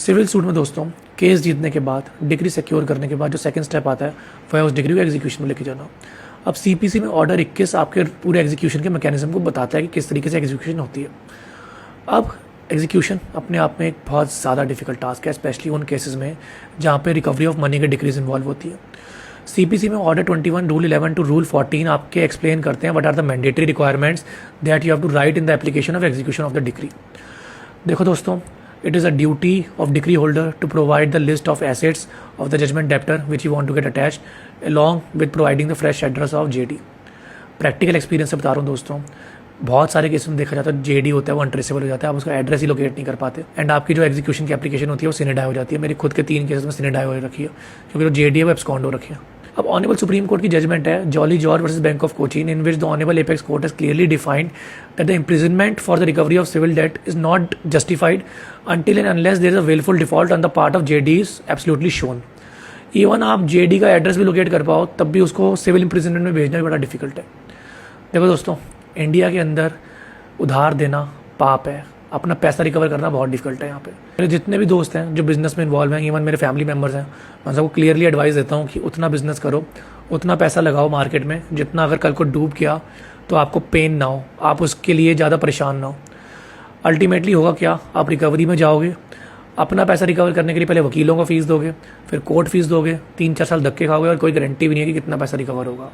Civil suit में दोस्तों case जीतने के बाद, डिग्री सिक्योर करने के बाद जो सेकंड स्टेप आता है वह है उस डिग्री को एग्जीक्यूशन में लेके जाना। अब सीपीसी में ऑर्डर 21 आपके पूरे एग्जीक्यूशन के मैकेनिज्म को बताता है कि किस तरीके से एग्जीक्यूशन होती है। अब एग्जीक्यूशन अपने आप में एक बहुत ज़्यादा डिफिकल्ट टास्क है, स्पेशली उन केसेस में जहाँ पे रिकवरी ऑफ मनी के डिक्रीज इन्वॉल्व होती है। सीपीसी में ऑर्डर 21 रूल 11 टू रूल 14 आपके एक्सप्लेन करते हैं what are the mandatory requirements that you have to write in the application of execution of the degree. देखो दोस्तों, it is a duty of decree holder to provide the list of assets of the judgment debtor which you want to get attached along with providing the fresh address of JD। Practical experience से बता रहा हूँ दोस्तों, बहुत सारे case में देखा जाता है JD होता है वो अनट्रेसेबल हो जाता है, आप उसका एड्रेस ही लोकेट नहीं कर पाते एंड आपकी जो एग्जीक्यूशन की एप्लीकेशन होती है वो सिनेडाई हो जाती है। मेरे खुद के 3 केसेस में सिनेडाई हो रखी है क्योंकि जो JD है वो एब्सकॉन्ड हो रखी है। अब ऑनरेबल सुप्रीम कोर्ट की जजमेंट है Jolly George versus Bank of Cochin in which the honourable apex court has clearly defined that the imprisonment for the recovery of civil debt is not justified until and unless there is a willful default on the part of JD is absolutely shown। Even आप JD का address भी locate कर पाओ तब भी उसको civil imprisonment में भेजना भी बड़ा डिफिकल्ट है। देखो दोस्तों, इंडिया के अंदर उधार देना पाप है, अपना पैसा रिकवर करना बहुत डिफिकल्ट है। यहाँ पे मेरे जितने भी दोस्त हैं जो बिजनेस में इन्वॉल्व हैं, इवन मेरे फैमिली मेम्बर्स हैं, मैं सबको क्लियरली एडवाइस देता हूँ कि उतना बिजनेस करो, उतना पैसा लगाओ मार्केट में जितना अगर कल को डूब गया तो आपको पेन ना हो, आप उसके लिए ज़्यादा परेशान ना हो। अल्टीमेटली होगा क्या, आप रिकवरी में जाओगे, अपना पैसा रिकवर करने के लिए पहले वकीलों को फीस दोगे, फिर कोर्ट फीस दोगे, 3-4 साल धक्के खाओगे और कोई गारंटी भी नहीं है कि कितना पैसा रिकवर होगा।